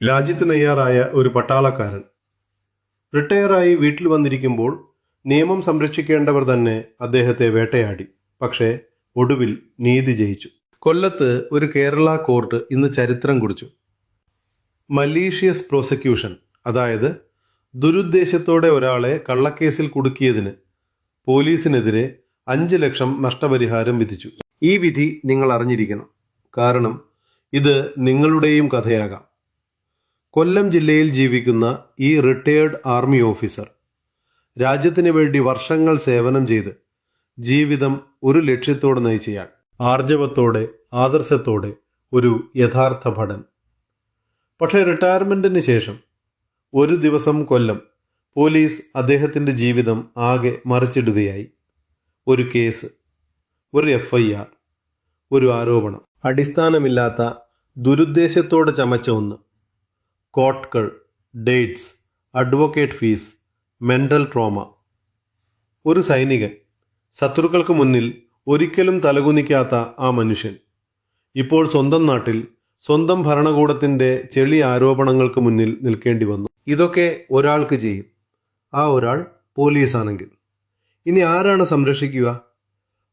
രാജ്യത്തിന് തയ്യാറായ ഒരു പട്ടാളക്കാരൻ റിട്ടയറായി വീട്ടിൽ വന്നിരിക്കുമ്പോൾ നിയമം സംരക്ഷിക്കേണ്ടവർ തന്നെ അദ്ദേഹത്തെ വേട്ടയാടി. പക്ഷേ ഒടുവിൽ നീതി ജയിച്ചു. കൊല്ലത്ത് ഒരു കേരള കോർട്ട് ഇന്ന് ചരിത്രം കുറിച്ചു. മലീഷ്യസ് പ്രോസിക്യൂഷൻ, അതായത് ദുരുദ്ദേശത്തോടെ ഒരാളെ കള്ളക്കേസിൽ കുടുക്കിയതിന് പോലീസിനെതിരെ 5 ലക്ഷം നഷ്ടപരിഹാരം വിധിച്ചു. ഈ വിധി നിങ്ങൾ അറിഞ്ഞിരിക്കണം. കാരണം ഇത് നിങ്ങളുടെയും കഥയാകാം. കൊല്ലം ജില്ലയിൽ ജീവിക്കുന്ന ഈ റിട്ടയേർഡ് ആർമി ഓഫീസർ രാജ്യത്തിന് വേണ്ടി വർഷങ്ങൾ സേവനം ചെയ്ത് ജീവിതം ഒരു ലക്ഷ്യത്തോടെ നയിച്ചയാൾ. ആർജവത്തോടെ, ആദർശത്തോടെ ഒരു യഥാർത്ഥ ഭടൻ. പക്ഷേ റിട്ടയർമെന്റിന് ശേഷം ഒരു ദിവസം കൊല്ലം പോലീസ് അദ്ദേഹത്തിൻ്റെ ജീവിതം ആകെ മറിച്ചിടുകയായി. ഒരു കേസ്, ഒരു FIR, ഒരു ആരോപണം, അടിസ്ഥാനമില്ലാത്ത ദുരുദ്ദേശത്തോടെ ചമച്ച ഒന്ന്. കോട്ടുകൾ, dates, advocate fees, mental trauma. ഒരു സൈനികൻ, ശത്രുക്കൾക്ക് മുന്നിൽ ഒരിക്കലും തലകുനിക്കാത്ത ആ മനുഷ്യൻ ഇപ്പോൾ സ്വന്തം നാട്ടിൽ സ്വന്തം ഭരണകൂടത്തിൻ്റെ ചെളി ആരോപണങ്ങൾക്ക് മുന്നിൽ നിൽക്കേണ്ടി വന്നു. ഇതൊക്കെ ഒരാൾക്ക് ചെയ്യും. ആ ഒരാൾ പോലീസാണെങ്കിൽ ഇനി ആരാണ് സംരക്ഷിക്കുക?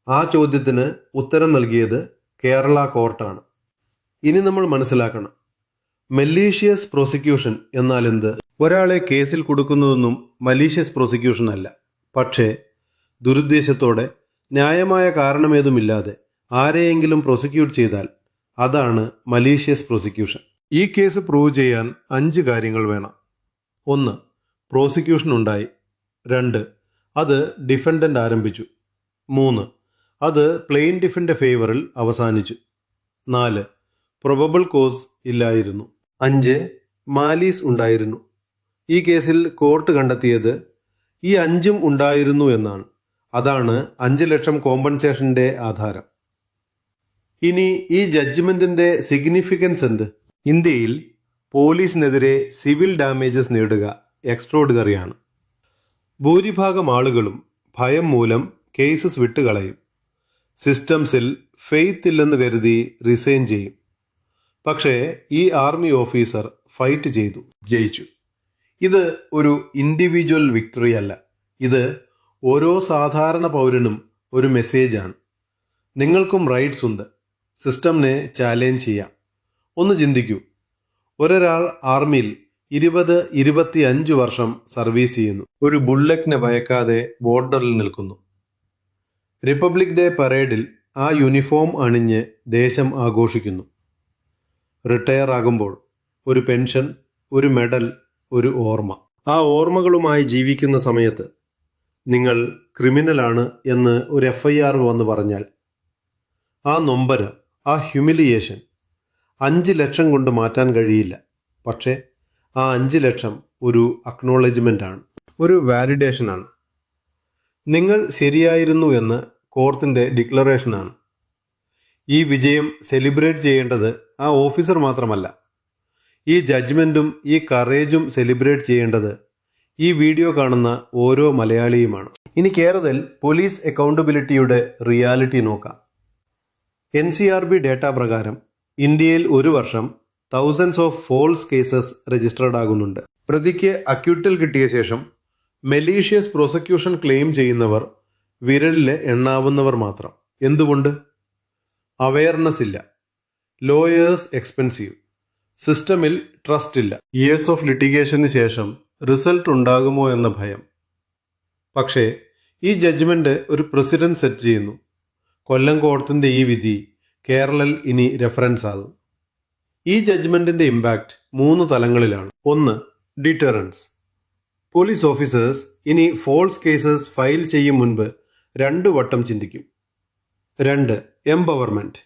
ആ ചോദ്യത്തിന് ഉത്തരം നൽകിയത് കേരള കോർട്ടാണ്. ഇനി നമ്മൾ മനസ്സിലാക്കണം, മലീഷ്യസ് പ്രോസിക്യൂഷൻ എന്നാൽ എന്ത്? ഒരാളെ കേസിൽ കൊടുക്കുന്നതൊന്നും മലീഷ്യസ് പ്രോസിക്യൂഷൻ അല്ല. പക്ഷേ ദുരുദ്ദേശത്തോടെ, ന്യായമായ കാരണമേതുമില്ലാതെ ആരെയെങ്കിലും പ്രോസിക്യൂട്ട് ചെയ്താൽ അതാണ് മലീഷ്യസ് പ്രോസിക്യൂഷൻ. ഈ കേസ് പ്രൂവ് ചെയ്യാൻ 5 കാര്യങ്ങൾ വേണം. 1. പ്രോസിക്യൂഷൻ ഉണ്ടായി. 2. അത് ഡിഫൻഡന്റ് ആരംഭിച്ചു. 3. അത് പ്ലെയിൻറ്റിഫിന്റെ ഫേവറിൽ അവസാനിച്ചു. 4. പ്രൊബബിൾ കോസ് ഇല്ലായിരുന്നു. 5. മാലീസ് ഉണ്ടായിരുന്നു. ഈ കേസിൽ കോർട്ട് കണ്ടെത്തിയത് ഈ 5ഉം ഉണ്ടായിരുന്നു എന്നാണ്. അതാണ് 5 ലക്ഷം കോമ്പൻസേഷന്റെ ആധാരം. ഇനി ഈ ജഡ്ജ്മെന്റിന്റെ സിഗ്നിഫിക്കൻസ് എന്ത്? ഇന്ത്യയിൽ പോലീസിനെതിരെ സിവിൽ ഡാമേജസ് നേടുക എക്സ്ട്രോഡിനറിയാണ്. ഭൂരിഭാഗം ആളുകളും ഭയം മൂലം കേസസ് വിട്ടുകളയും. സിസ്റ്റംസിൽ ഫെയ്ത്ത് ഇല്ലെന്ന് കരുതി റിസൈൻ ചെയ്യും. പക്ഷേ ഈ ആർമി ഓഫീസർ ഫൈറ്റ് ചെയ്തു, ജയിച്ചു. ഇത് ഒരു ഇൻഡിവിജ്വൽ വിക്ടറി അല്ല. ഇത് ഓരോ സാധാരണ പൗരനും ഒരു മെസ്സേജാണ്. നിങ്ങൾക്കും റൈറ്റ്സ് ഉണ്ട്. സിസ്റ്റമിനെ ചാലഞ്ച് ചെയ്യാം. ഒന്ന് ചിന്തിക്കൂ, ഒരാൾ ആർമിയിൽ 20-25 വർഷം സർവീസ് ചെയ്യുന്നു. ഒരു ബുള്ളറ്റിനെ ഭയക്കാതെ ബോർഡറിൽ നിൽക്കുന്നു. റിപ്പബ്ലിക് ഡേ പരേഡിൽ ആ യൂണിഫോം അണിഞ്ഞ് ദേശം ആഘോഷിക്കുന്നു. റിട്ടയർ ആകുമ്പോൾ ഒരു പെൻഷൻ, ഒരു മെഡൽ, ഒരു ഓർമ്മ. ആ ഓർമ്മകളുമായി ജീവിക്കുന്ന സമയത്ത് നിങ്ങൾ ക്രിമിനലാണ് എന്ന് ഒരു FIR വന്ന് പറഞ്ഞാൽ ആ നൊമ്പരം, ആ ഹ്യൂമിലിയേഷൻ 5 ലക്ഷം കൊണ്ട് മാറ്റാൻ കഴിയില്ല. പക്ഷേ ആ 5 ലക്ഷം ഒരു അക്നോളജ്മെൻ്റ് ആണ്, ഒരു വാലിഡേഷനാണ്. നിങ്ങൾ ശരിയായിരുന്നു എന്ന് കോർട്ടിൻ്റെ ഡിക്ലറേഷനാണ്. ഈ വിജയം സെലിബ്രേറ്റ് ചെയ്യേണ്ടത് ആ ഓഫീസർ മാത്രമല്ല. ഈ ജഡ്ജ്മെൻറ്റും ഈ കറേജും സെലിബ്രേറ്റ് ചെയ്യേണ്ടത് ഈ വീഡിയോ കാണുന്ന ഓരോ മലയാളിയുമാണ്. ഇനി കേരളത്തിൽ പോലീസ് അക്കൗണ്ടബിലിറ്റിയുടെ റിയാലിറ്റി നോക്കാം. NCRB ഡേറ്റ പ്രകാരം ഇന്ത്യയിൽ ഒരു വർഷം thousands of false cases registered ആകുന്നുണ്ട്. പ്രതിക്ക് അക്യൂട്ടൽ കിട്ടിയ ശേഷം മലീഷ്യസ് പ്രോസിക്യൂഷൻ ക്ലെയിം ചെയ്യുന്നവർ വിരലിൽ എണ്ണാവുന്നവർ മാത്രം. എന്തുകൊണ്ട്? അവയർനെസ് ഇല്ല, ലോയേഴ്സ് എക്സ്പെൻസീവ്, സിസ്റ്റമിൽ ട്രസ്റ്റ് ഇല്ല, ഇയേഴ്സ് ഓഫ് ലിറ്റിഗേഷന് ശേഷം റിസൾട്ട് ഉണ്ടാകുമോ എന്ന ഭയം. പക്ഷേ ഈ ജഡ്ജ്മെന്റ് ഒരു പ്രസിഡന്റ് സെറ്റ് ചെയ്യുന്നു. കൊല്ലം കോടതിൻ്റെ ഈ വിധി കേരളയിൽ ഇനി റെഫറൻസ് ആകും. ഈ ജഡ്ജ്മെന്റിന്റെ ഇമ്പാക്റ്റ് 3 തലങ്ങളിലാണ്. 1. ഡിറ്ററൻസ്. പോലീസ് ഓഫീസേഴ്സ് ഇനി ഫോൾസ് കേസസ് ഫയൽ ചെയ്യും മുൻപ് 2 വട്ടം ചിന്തിക്കും. 2. എംപവർമെന്റ്.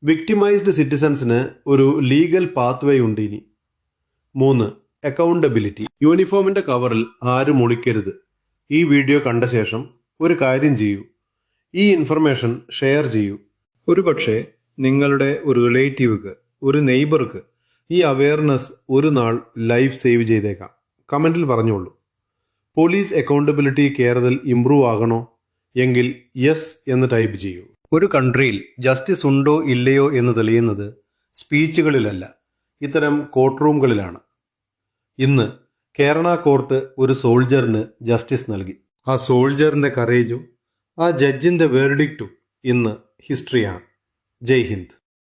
വിക്ടിമൈസ്ഡ് സിറ്റിസൺസിന് ഒരു ലീഗൽ പാത്വേ ഉണ്ട് ഇനി. 3. അക്കൗണ്ടബിലിറ്റി. യൂണിഫോമിന്റെ കവറിൽ ആരും ഒളിക്കരുത്. ഈ വീഡിയോ കണ്ട ശേഷം ഒരു കാര്യം ചെയ്യൂ, ഈ ഇൻഫർമേഷൻ ഷെയർ ചെയ്യൂ. ഒരുപക്ഷെ നിങ്ങളുടെ ഒരു റിലേറ്റീവ്ക്ക്, ഒരു നെയ്ബർക്ക് ഈ അവയർനെസ് ഒരു നാൾ ലൈഫ് സേവ് ചെയ്തേക്കാം. കമൻറ്റിൽ പറഞ്ഞോളൂ. പോലീസ് അക്കൗണ്ടബിലിറ്റി കേരളത്തിൽ ഇംപ്രൂവ് ആകണോ? എങ്കിൽ യെസ് എന്ന് ടൈപ്പ് ചെയ്യൂ. ഒരു കൺട്രിയിൽ ജസ്റ്റിസ് ഉണ്ടോ ഇല്ലയോ എന്ന് തെളിയുന്നത് സ്പീച്ചുകളിലല്ല, ഇത്തരം കോർട്ട് റൂമുകളിലാണ്. ഇന്ന് കേരള കോർട്ട് ഒരു സോൾജറിന് ജസ്റ്റിസ് നൽകി. ആ സോൾജറിൻ്റെ കറേജും ആ ജഡ്ജിൻ്റെ വേർഡിക്റ്റും ഇന്ന് ഹിസ്റ്ററിയാണ്. ജയ് ഹിന്ദ്.